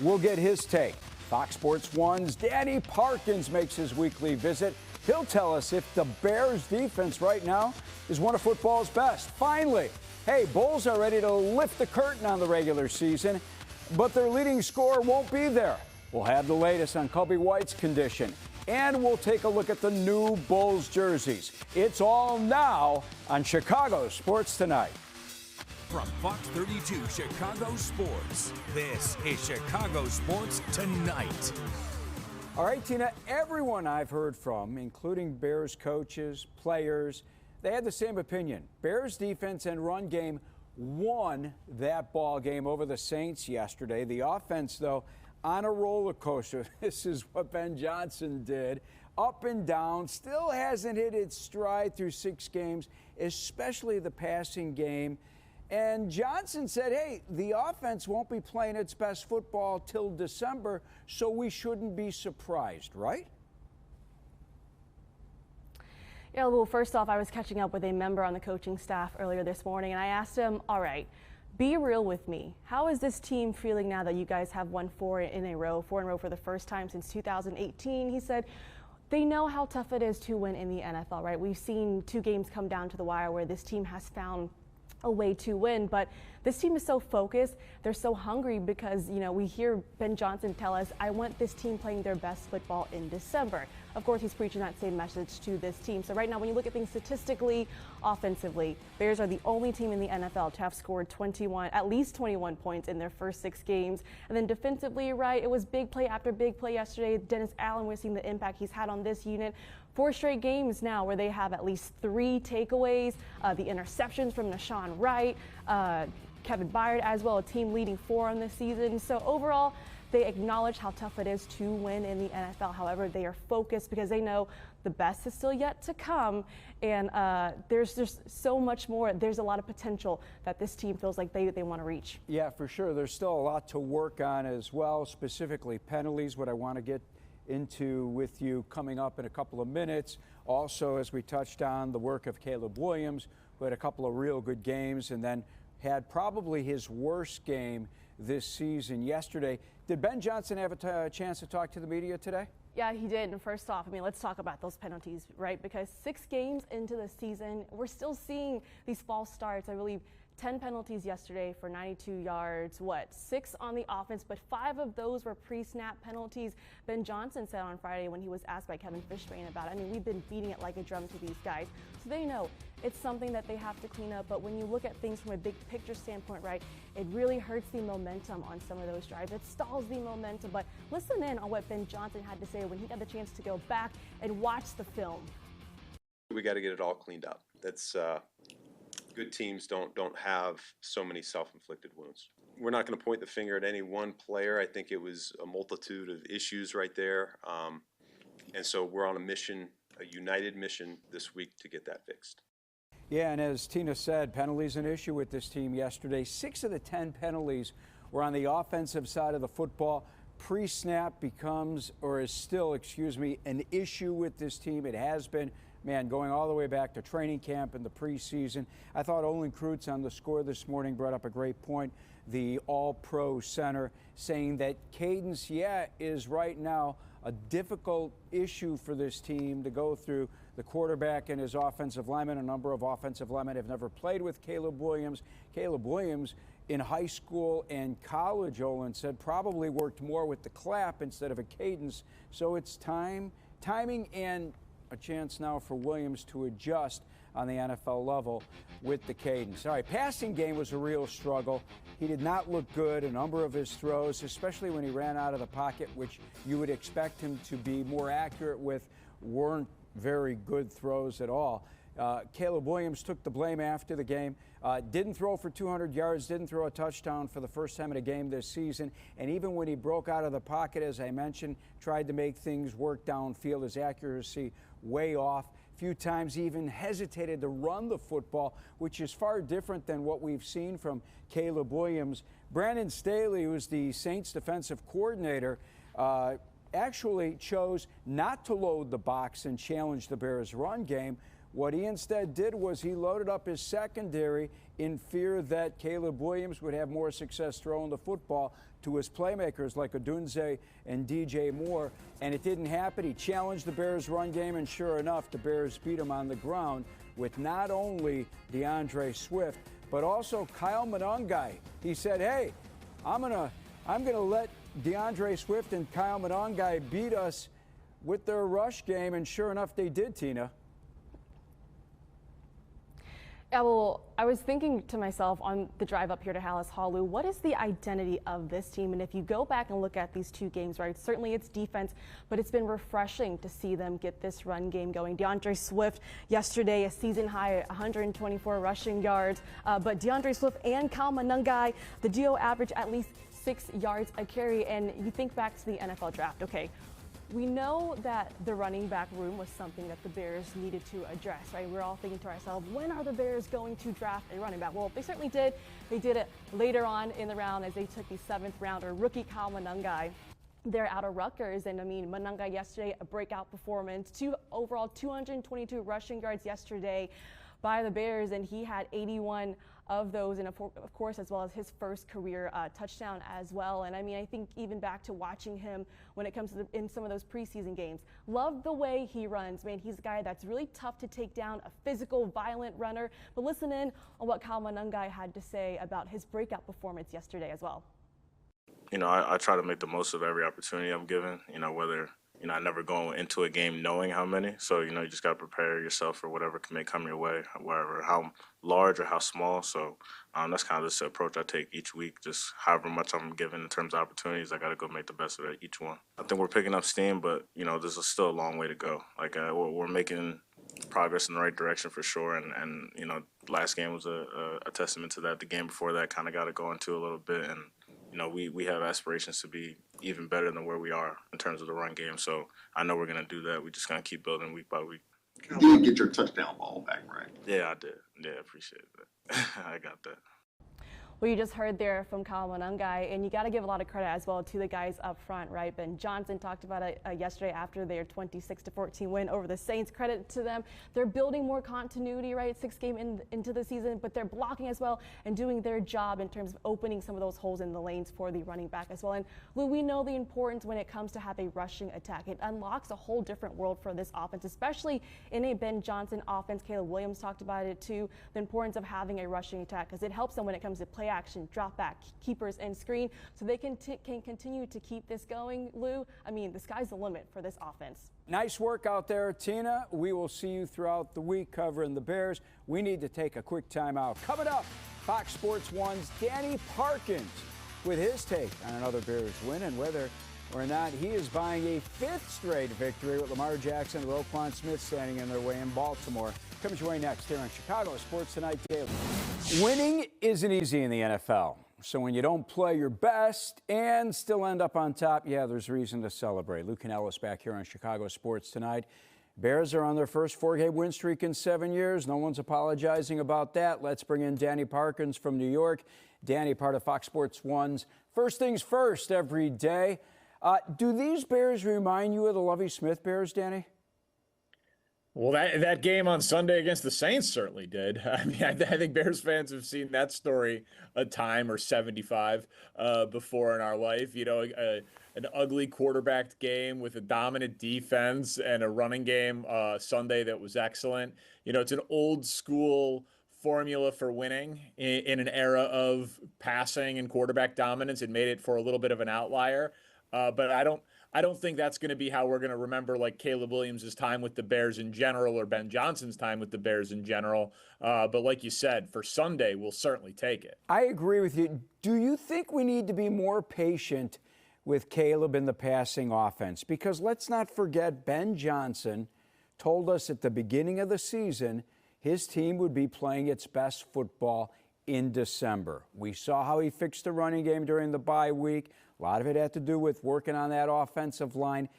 We'll get his take. Fox Sports 1's Danny Parkins makes his weekly visit. He'll tell us if the Bears defense right now is one of football's best. Finally, hey, Bulls are ready to lift the curtain on the regular season, but their leading scorer won't be there. We'll have the latest on Kobe White's condition, and we'll take a look at the new Bulls jerseys. It's all now on Chicago Sports Tonight. From Fox 32 Chicago Sports, this is Chicago Sports Tonight. All right, Tina, everyone I've heard from, including Bears coaches, players, they had the same opinion. Bears defense and run game won that ball game over the Saints yesterday. The offense, though, on a roller coaster. This is what Ben Johnson did. Up and down, still hasn't hit its stride through 6 games, especially the passing game. And Johnson said, hey, the offense won't be playing its best football till December, so we shouldn't be surprised, right? Yeah, well, first off, I was catching up with a member on the coaching staff earlier this morning, and I asked him, all right, be real with me. How is this team feeling now that you guys have won 4 in a row for the first time since 2018? He said, they know how tough it is to win in the NFL, right? We've seen 2 games come down to the wire where this team has found a way to win, but this team is so focused. They're so hungry because, you know, we hear Ben Johnson tell us, I want this team playing their best football in December. Of course, he's preaching that same message to this team. So right now, when you look at things statistically, offensively, Bears are the only team in the NFL to have scored at least 21 points in their first 6 games. And then defensively, right, it was big play after big play yesterday. Dennis Allen, we're seeing the impact he's had on this unit. 4 straight games now where they have at least 3 takeaways. The interceptions from Nashawn Wright, Kevin Byard as well, a team leading 4 on this season. So overall, they acknowledge how tough it is to win in the NFL. However, they are focused because they know the best is still yet to come. And there's just so much more. There's a lot of potential that this team feels like they want to reach. Yeah, for sure. There's still a lot to work on as well, specifically penalties, what I want to get into with you coming up in a couple of minutes. Also, as we touched on, the work of Caleb Williams, who had a couple of real good games and then had probably his worst game this season yesterday. Did Ben Johnson have a chance to talk to the media today? Yeah, he did. And first off, I mean, let's talk about those penalties, right? Because 6 games into the season, we're still seeing these false starts. I believe 10 penalties yesterday for 92 yards, 6 on the offense, but 5 of those were pre-snap penalties. Ben Johnson said on Friday when he was asked by Kevin Fishbain about it, I mean, we've been beating it like a drum to these guys. So they know it's something that they have to clean up, but when you look at things from a big picture standpoint, right, it really hurts the momentum on some of those drives. It stalls the momentum, but listen in on what Ben Johnson had to say when he got the chance to go back and watch the film. We got to get it all cleaned up. That's good teams don't have so many self-inflicted wounds. We're not going to point the finger at any one player. I think it was a multitude of issues right there. And so we're on a mission, a united mission this week to get that fixed. Yeah, and as Tina said, penalties an issue with this team yesterday. 6 of the 10 penalties were on the offensive side of the football. Pre-snap becomes, or is still, an issue with this team. It has been, man, going all the way back to training camp and the preseason. I thought Olin Kreutz on the score this morning brought up a great point. The all-pro center saying that cadence, is right now a difficult issue for this team to go through. The quarterback and his offensive lineman, a number of offensive linemen have never played with Caleb Williams. Caleb Williams in high school and college, Olin said, probably worked more with the clap instead of a cadence. So it's timing and a chance now for Williams to adjust on the NFL level with the cadence. All right, passing game was a real struggle. He did not look good. A number of his throws, especially when he ran out of the pocket, which you would expect him to be more accurate with, weren't very good throws at all. Caleb Williams took the blame after the game. Didn't throw for 200 yards, didn't throw a touchdown for the first time in a game this season. And even when he broke out of the pocket, as I mentioned, tried to make things work downfield, his accuracy way off. A few times even hesitated to run the football, which is far different than what we've seen from Caleb Williams. Brandon Staley, who's the Saints defensive coordinator, actually chose not to load the box and challenge the Bears' run game, What he instead did was he loaded up his secondary in fear that Caleb Williams would have more success throwing the football to his playmakers like Odunze and DJ Moore, and it didn't happen. He challenged the Bears' run game, and sure enough, the Bears beat him on the ground with not only DeAndre Swift, but also Kyle Monangai. He said, hey, I'm gonna let DeAndre Swift and Kyle Monangai beat us with their rush game, and sure enough, they did, Tina. Yeah, well, I was thinking to myself on the drive up here to Hallis Hall, Lou, what is the identity of this team? And if you go back and look at these two games, right, certainly it's defense, but it's been refreshing to see them get this run game going. DeAndre Swift yesterday, a season high at 124 rushing yards, but DeAndre Swift and Kyle Monangai, the duo average at least 6 yards a carry. And you think back to the NFL draft, okay, we know that the running back room was something that the Bears needed to address, right? We're all thinking to ourselves, when are the Bears going to draft a running back? Well, they certainly did. They did it later on in the round as they took the 7th rounder, rookie Kyle Monangai. They're out of Rutgers, and I mean, Monangai yesterday, a breakout performance, overall 222 rushing yards yesterday by the Bears, and he had 81 of those, and of course, as well as his first career touchdown as well. And I mean, I think even back to watching him when it comes to in some of those preseason games, love the way he runs. Man, he's a guy that's really tough to take down, a physical, violent runner. But listen in on what Kyle Monangai had to say about his breakout performance yesterday as well. You know, I try to make the most of every opportunity I'm given, you know, whether, you know, I never go into a game knowing how many. So, you know, you just got to prepare yourself for whatever may come your way, wherever, how large or how small. So that's kind of this approach I take each week, just however much I'm given in terms of opportunities, I got to go make the best of it, each one. I think we're picking up steam, but, you know, there's still a long way to go. Like, we're making progress in the right direction for sure. And you know, last game was a testament to that. The game before that kind of got it going too a little bit. And, you know, we have aspirations to be even better than where we are in terms of the run game. So I know we're going to do that. We're just going to keep building week by week. You did get your touchdown ball back, right? Yeah, I did. Yeah, I appreciate that. I got that. Well, you just heard there from Kyle Monangai, and you got to give a lot of credit as well to the guys up front, right? Ben Johnson talked about it yesterday after their 26-14 win over the Saints. Credit to them. They're building more continuity, right? 6 games into the season, but they're blocking as well and doing their job in terms of opening some of those holes in the lanes for the running back as well. And Lou, we know the importance when it comes to have a rushing attack. It unlocks a whole different world for this offense, especially in a Ben Johnson offense. Caleb Williams talked about it too, the importance of having a rushing attack because it helps them when it comes to play action, drop back, keepers, and screen, so they can continue to keep this going. Lou, I mean, the sky's the limit for this offense. Nice work out there, Tina. We will see you throughout the week covering the Bears. We need to take a quick timeout. Coming up, Fox Sports 1's Danny Parkins with his take on another Bears win and whether or not he is buying a 5th straight victory with Lamar Jackson and Roquan Smith standing in their way in Baltimore. Comes your way next here on Chicago Sports Tonight Daily. Winning isn't easy in the NFL. So when you don't play your best and still end up on top, yeah, there's reason to celebrate. Luke and Ellis back here on Chicago Sports Tonight. Bears are on their first 4-game win streak in 7 years. No one's apologizing about that. Let's bring in Danny Parkins from New York. Danny, part of Fox Sports 1's First Things First every day. Do these Bears remind you of the Lovie Smith Bears, Danny? Well, that game on Sunday against the Saints certainly did. I mean, I think Bears fans have seen that story a time or 75 before in our life. You know, an ugly quarterbacked game with a dominant defense and a running game Sunday that was excellent. You know, it's an old school formula for winning in an era of passing and quarterback dominance. It made it for a little bit of an outlier. But I don't think that's going to be how we're going to remember like Caleb Williams' time with the Bears in general or Ben Johnson's time with the Bears in general. But like you said, for Sunday, we'll certainly take it. I agree with you. Do you think we need to be more patient with Caleb in the passing offense? Because let's not forget, Ben Johnson told us at the beginning of the season his team would be playing its best football in December. We saw how he fixed the running game during the bye week. A lot of it had to do with working on that offensive line.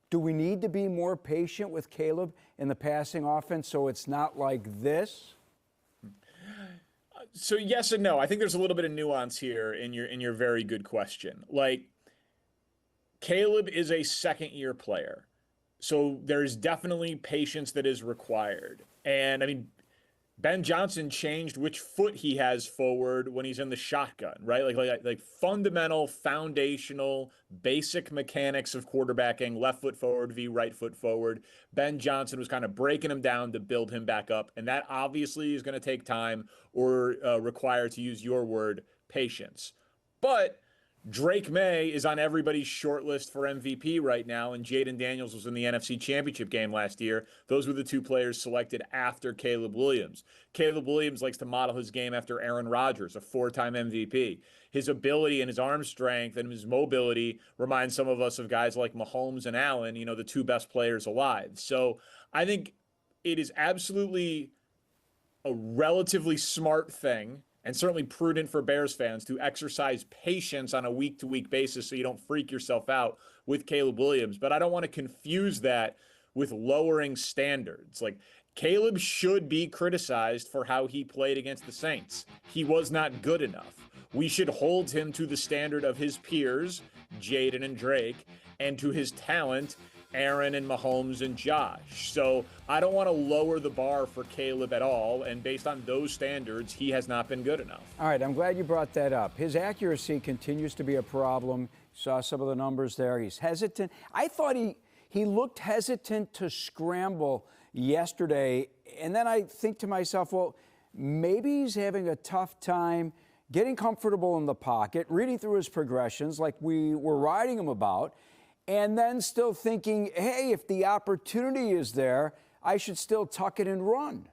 Do we need to be more patient with Caleb in the passing offense so it's not like this? So yes and no. I think there's a little bit of nuance here in your very good question. Like, Caleb is a second-year player, so there's definitely patience that is required. And I mean, Ben Johnson changed which foot he has forward when he's in the shotgun, right? Like fundamental, foundational, basic mechanics of quarterbacking, left foot forward v right foot forward. Ben Johnson was kind of breaking him down to build him back up. And that obviously is going to take time or require, to use your word, patience. But Drake May is on everybody's short list for MVP right now, and Jaden Daniels was in the NFC Championship game last year. Those were the two players selected after Caleb Williams. Caleb Williams likes to model his game after Aaron Rodgers, a 4-time MVP. His ability and his arm strength and his mobility remind some of us of guys like Mahomes and Allen, the two best players alive. So I think it is absolutely a relatively smart thing, and certainly prudent for Bears fans, to exercise patience on a week-to-week basis so you don't freak yourself out with Caleb Williams. But I don't want to confuse that with lowering standards. Like, Caleb should be criticized for how he played against the Saints. He was not good enough. We should hold him to the standard of his peers, Jaden and Drake, and to his talent, Aaron and Mahomes and Josh. So I don't want to lower the bar for Caleb at all. And based on those standards, he has not been good enough. All right, I'm glad you brought that up. His accuracy continues to be a problem. Saw some of the numbers there. He's hesitant. I thought he looked hesitant to scramble yesterday. And then I think to myself, well, maybe he's having a tough time getting comfortable in the pocket, reading through his progressions like we were writing him about, and then still thinking, hey, if the opportunity is there, I should still tuck it and run.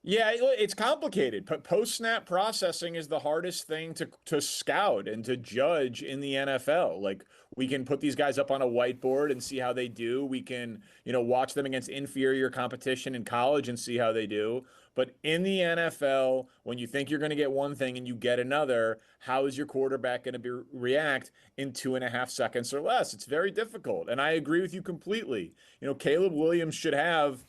Yeah, it's complicated. Post-snap processing is the hardest thing to scout and to judge in the NFL. Like, we can put these guys up on a whiteboard and see how they do. We can, watch them against inferior competition in college and see how they do. But in the NFL, when you think you're going to get one thing and you get another, how is your quarterback going to react in 2.5 seconds or less? It's very difficult. And I agree with you completely. Caleb Williams should have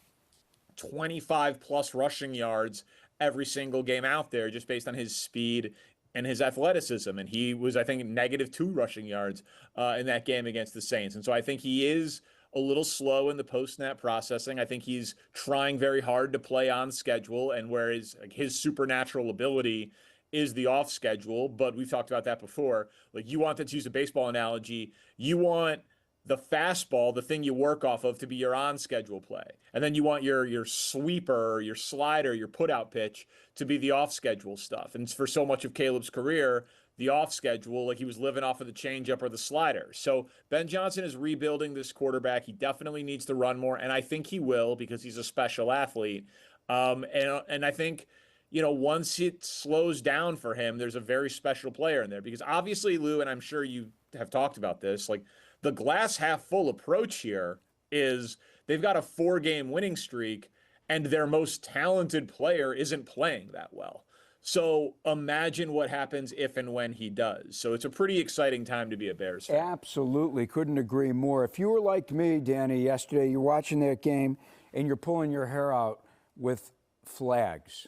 25 plus rushing yards every single game out there, just based on his speed and his athleticism. And he was, I think, -2 rushing yards in that game against the Saints. And so I think he is a little slow in the post-snap processing. I think he's trying very hard to play on schedule, and where his supernatural ability is the off schedule. But we've talked about that before. Like, you want, to use a baseball analogy, you want the fastball, the thing you work off of, to be your on schedule play. And then you want your sweeper, your slider, your put out pitch to be the off schedule stuff. And for so much of Caleb's career, the off schedule, like, he was living off of the changeup or the slider. So Ben Johnson is rebuilding this quarterback. He definitely needs to run more, and I think he will, because he's a special athlete. And I think, once it slows down for him, there's a very special player in there. Because obviously, Lou, and I'm sure you have talked about this, like, the glass half full approach here is they've got a 4-game winning streak, and their most talented player isn't playing that well. So imagine what happens if and when he does. So it's a pretty exciting time to be a Bears fan. Absolutely. Couldn't agree more. If you were like me, Danny, yesterday, you're watching that game and you're pulling your hair out with flags.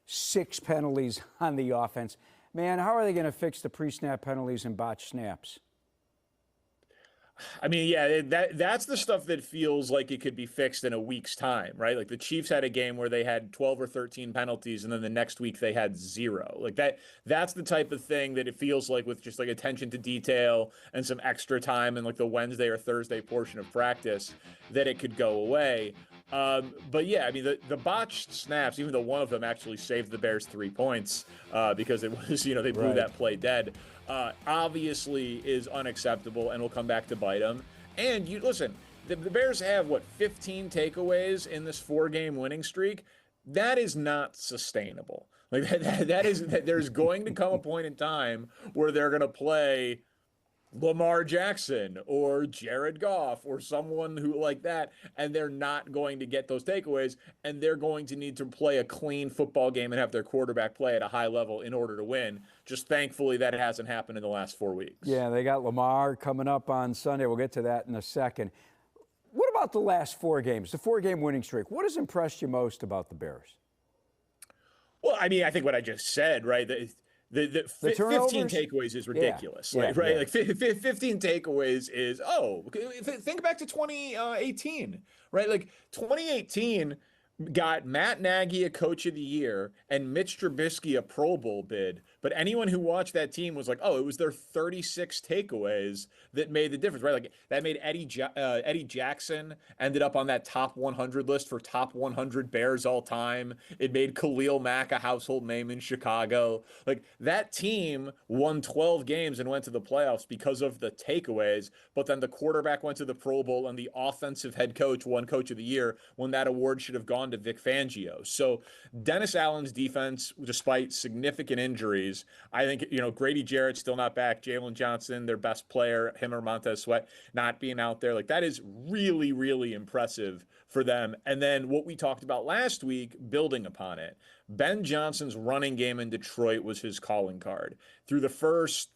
6 penalties on the offense. Man, how are they going to fix the pre-snap penalties and botched snaps? I mean, yeah, that's the stuff that feels like it could be fixed in a week's time, right? Like, the Chiefs had a game where they had 12 or 13 penalties, and then the next week they had 0. Like, that's the type of thing that it feels like, with just like attention to detail and some extra time in like the Wednesday or Thursday portion of practice, that it could go away. But yeah, I mean, the botched snaps, even though one of them actually saved the Bears 3 points because it was, they blew that play dead, obviously is unacceptable and will come back to bite them. And you listen, the Bears have 15 takeaways in this 4-game winning streak. That is not sustainable. Like, there's going to come a point in time where they're going to play Lamar Jackson or Jared Goff or someone who like that, and they're not going to get those takeaways, and they're going to need to play a clean football game and have their quarterback play at a high level in order to win. Just thankfully that hasn't happened in the last 4 weeks. Yeah, they got Lamar coming up on Sunday. We'll get to that in a second. What about the last 4 games, the 4-game winning streak? What has impressed you most about the Bears? Well, I mean, I think what I just said, right? The The 15 turnovers? takeaways is ridiculous. Yeah, Right? yeah. Like 15 takeaways is, think back to 2018, right? Like 2018 got Matt Nagy a coach of the year and Mitch Trubisky a Pro Bowl bid. But anyone who watched that team was like, oh, it was their 36 takeaways that made the difference, right? Like that made Eddie Jackson ended up on that top 100 list for top 100 Bears all time. It made Khalil Mack a household name in Chicago. Like that team won 12 games and went to the playoffs because of the takeaways. But then the quarterback went to the Pro Bowl and the offensive head coach won Coach of the Year when that award should have gone to Vic Fangio. So Dennis Allen's defense, despite significant injuries, I think, Grady Jarrett's still not back. Jalen Johnson, their best player, him or Montez Sweat not being out there. Like that is really, really impressive for them. And then what we talked about last week, building upon it, Ben Johnson's running game in Detroit was his calling card. Through the first,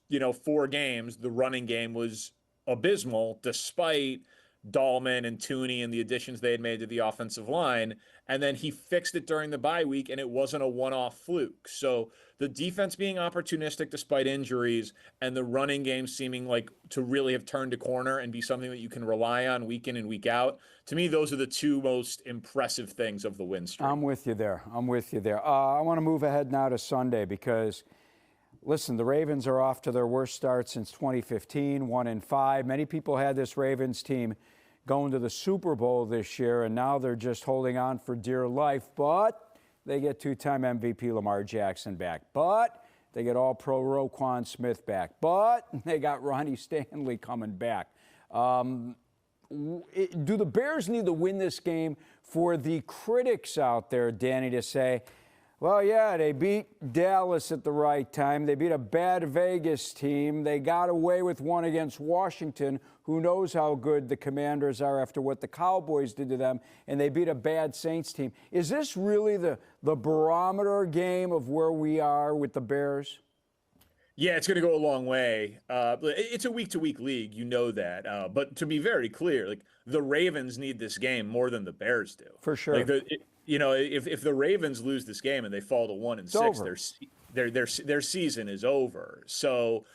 4 games, the running game was abysmal despite Dahlman and Tooney and the additions they had made to the offensive line. And then he fixed it during the bye week, and it wasn't a one-off fluke. So the defense being opportunistic despite injuries and the running game seeming like to really have turned a corner and be something that you can rely on week in and week out, to me, those are the 2 most impressive things of the win streak. I'm with you there. I want to move ahead now to Sunday because, listen, the Ravens are off to their worst start since 2015, 1-5. Many people had this Ravens team going to the Super Bowl this year, and now they're just holding on for dear life. But they get 2-time MVP Lamar Jackson back. But they get All-Pro Roquan Smith back. But they got Ronnie Stanley coming back. Do the Bears need to win this game for the critics out there, Danny, to say, well, yeah, they beat Dallas at the right time. They beat a bad Vegas team. They got away with one against Washington. Who knows how good the Commanders are after what the Cowboys did to them, and they beat a bad Saints team. Is this really the barometer game of where we are with the Bears? Yeah, it's going to go a long way. It's a week-to-week league, you know that. But to be very clear, like the Ravens need this game more than the Bears do. For sure. Like if the Ravens lose this game and they fall to 1-6, their season is over. So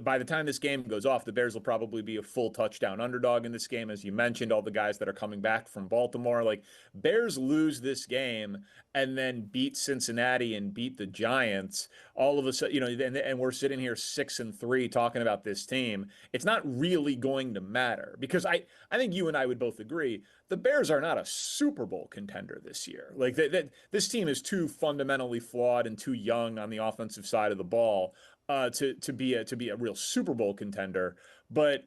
by the time this game goes off, the Bears will probably be a full touchdown underdog in this game, as you mentioned. All the guys that are coming back from Baltimore, like Bears lose this game and then beat Cincinnati and beat the Giants. All of a sudden, and we're sitting here 6-3 talking about this team. It's not really going to matter because I think you and I would both agree the Bears are not a Super Bowl contender this year. Like this team is too fundamentally flawed and too young on the offensive side of the ball to be a real Super Bowl contender. But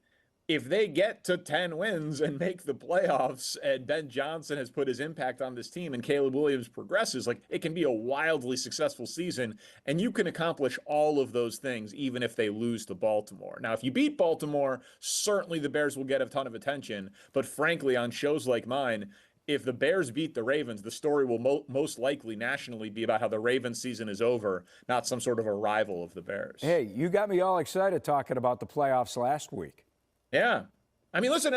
if they get to 10 wins and make the playoffs and Ben Johnson has put his impact on this team and Caleb Williams progresses, like it can be a wildly successful season and you can accomplish all of those things even if they lose to Baltimore. Now, if you beat Baltimore, certainly the Bears will get a ton of attention. But frankly, on shows like mine, if the Bears beat the Ravens, the story will most likely nationally be about how the Ravens season is over, not some sort of a rival of the Bears. Hey, you got me all excited talking about the playoffs last week. Yeah. I mean, listen,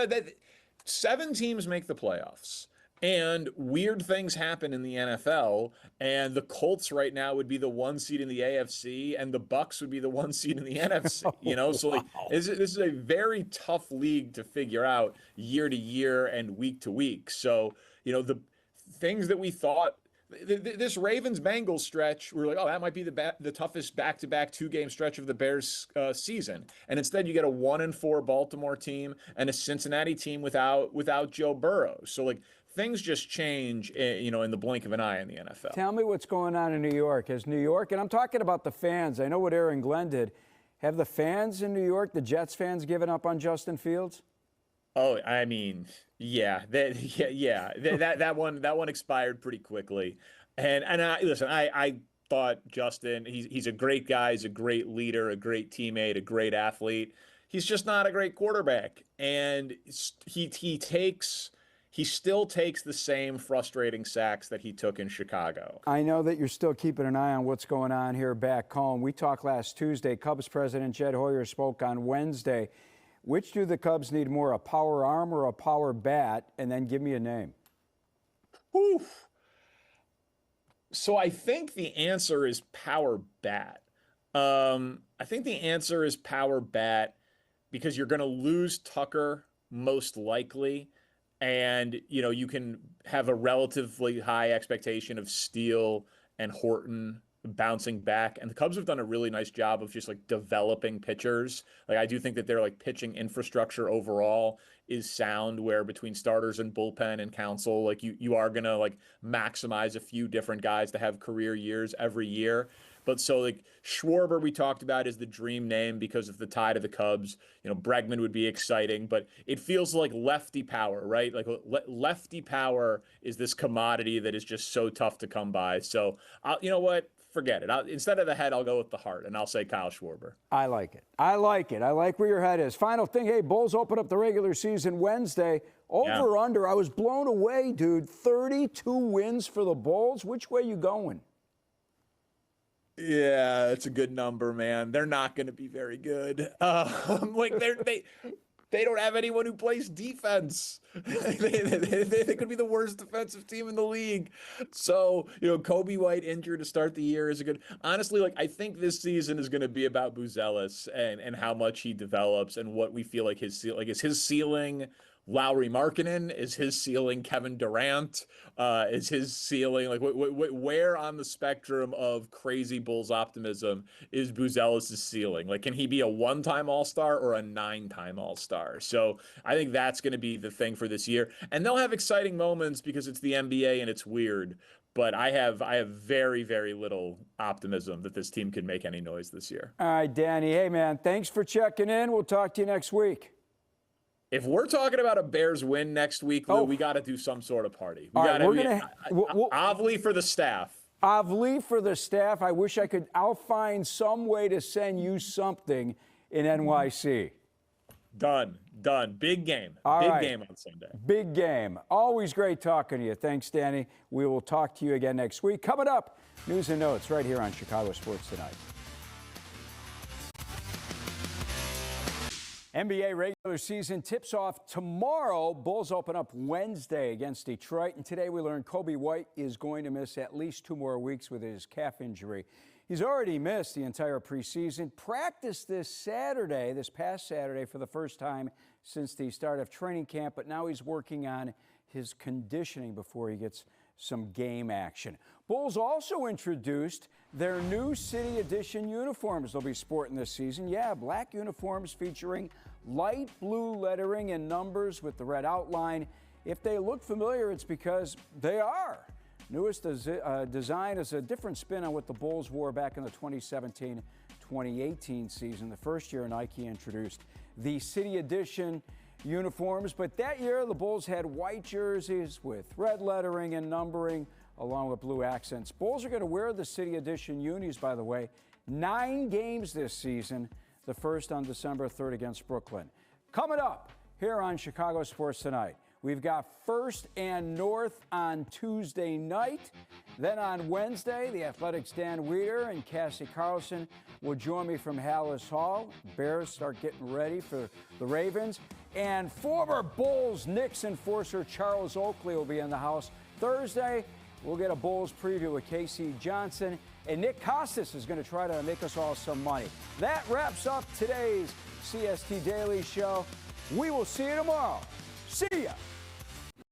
7 teams make the playoffs. And weird things happen in the NFL, and the Colts right now would be the 1 seed in the AFC, and the Bucks would be the 1 seed in the NFC. So like this is a very tough league to figure out year to year and week to week. So the things that we thought. This Ravens-Bengals stretch, we're like, oh, that might be the toughest back-to-back 2-game stretch of the Bears season. And instead, you get a 1-4 Baltimore team and a Cincinnati team without Joe Burrow. So, like, things just change, in the blink of an eye in the NFL. Tell me what's going on in New York. Has New York, and I'm talking about the fans. I know what Aaron Glenn did. Have the fans in New York, the Jets fans, given up on Justin Fields? Oh, I mean, yeah. That one expired pretty quickly. And I thought Justin, he's a great guy, he's a great leader, a great teammate, a great athlete. He's just not a great quarterback. And he still takes the same frustrating sacks that he took in Chicago. I know that you're still keeping an eye on what's going on here back home. We talked last Tuesday. Cubs president Jed Hoyer spoke on Wednesday. Which do the Cubs need more, a power arm or a power bat? And then give me a name. Oof. So I think the answer is power bat. I think the answer is power bat because you're going to lose Tucker most likely. And, you can have a relatively high expectation of Steele and Horton bouncing back. And the Cubs have done a really nice job of just like developing pitchers. Like, I do think that their like pitching infrastructure overall is sound, where between starters and bullpen and counsel, like you are going to like maximize a few different guys to have career years every year. But so like Schwarber, we talked about, is the dream name because of the tie to the Cubs. Bregman would be exciting, but it feels like lefty power, right? Like lefty power is this commodity that is just so tough to come by. So you know what? Forget it. Instead of the head, I'll go with the heart, and I'll say Kyle Schwarber. I like it. I like where your head is. Final thing, hey, Bulls open up the regular season Wednesday. Over under, I was blown away, dude. 32 wins for the Bulls. Which way you going? Yeah, it's a good number, man. They're not going to be very good. Like they don't have anyone who plays defense. They could be the worst defensive team in the league. So, Kobe White injured to start the year is a good. Honestly, like I think this season is going to be about Buzelis and how much he develops and what we feel like his ceiling. Lauri Markkanen? Is his ceiling Kevin Durant? Is his ceiling like where on the spectrum of crazy Bulls optimism is Buzelis' ceiling? Like, can he be a 1-time All-Star or a 9-time All-Star? So I think that's going to be the thing for this year. And they'll have exciting moments because it's the NBA and it's weird. But I have very, very little optimism that this team can make any noise this year. All right, Danny. Hey, man, thanks for checking in. We'll talk to you next week. If we're talking about a Bears win next week, Lou, we got to do some sort of party. Ovely for the staff. Ovely for the staff. I wish I could. I'll find some way to send you something in NYC. Done. Big game. Big game on Sunday. Big game. Always great talking to you. Thanks, Danny. We will talk to you again next week. Coming up, news and notes right here on Chicago Sports Tonight. NBA regular season tips off tomorrow. Bulls open up Wednesday against Detroit. And today we learned Kobe White is going to miss at least 2 more weeks with his calf injury. He's already missed the entire preseason. Practiced this past Saturday, for the first time since the start of training camp. But now he's working on his conditioning before he gets some game action. Bulls also introduced their new City Edition uniforms they'll be sporting this season. Yeah, black uniforms featuring light blue lettering and numbers with the red outline. If they look familiar, it's because they are. Newest design is a different spin on what the Bulls wore back in the 2017-2018 season, the first year Nike introduced the City Edition uniforms. But that year, the Bulls had white jerseys with red lettering and numbering, along with blue accents. Bulls are going to wear the City Edition unis, by the way, 9 games this season, the first on December 3rd against Brooklyn. Coming up here on Chicago Sports Tonight, we've got First and North on Tuesday night. Then on Wednesday, the Athletics' Dan Weeder and Cassie Carlson will join me from Hallis Hall. Bears start getting ready for the Ravens. And former Bulls Knicks enforcer Charles Oakley will be in the house. Thursday, we'll get a Bulls preview with Casey Johnson. And Nick Costas is going to try to make us all some money. That wraps up today's CST Daily Show. We will see you tomorrow. See ya.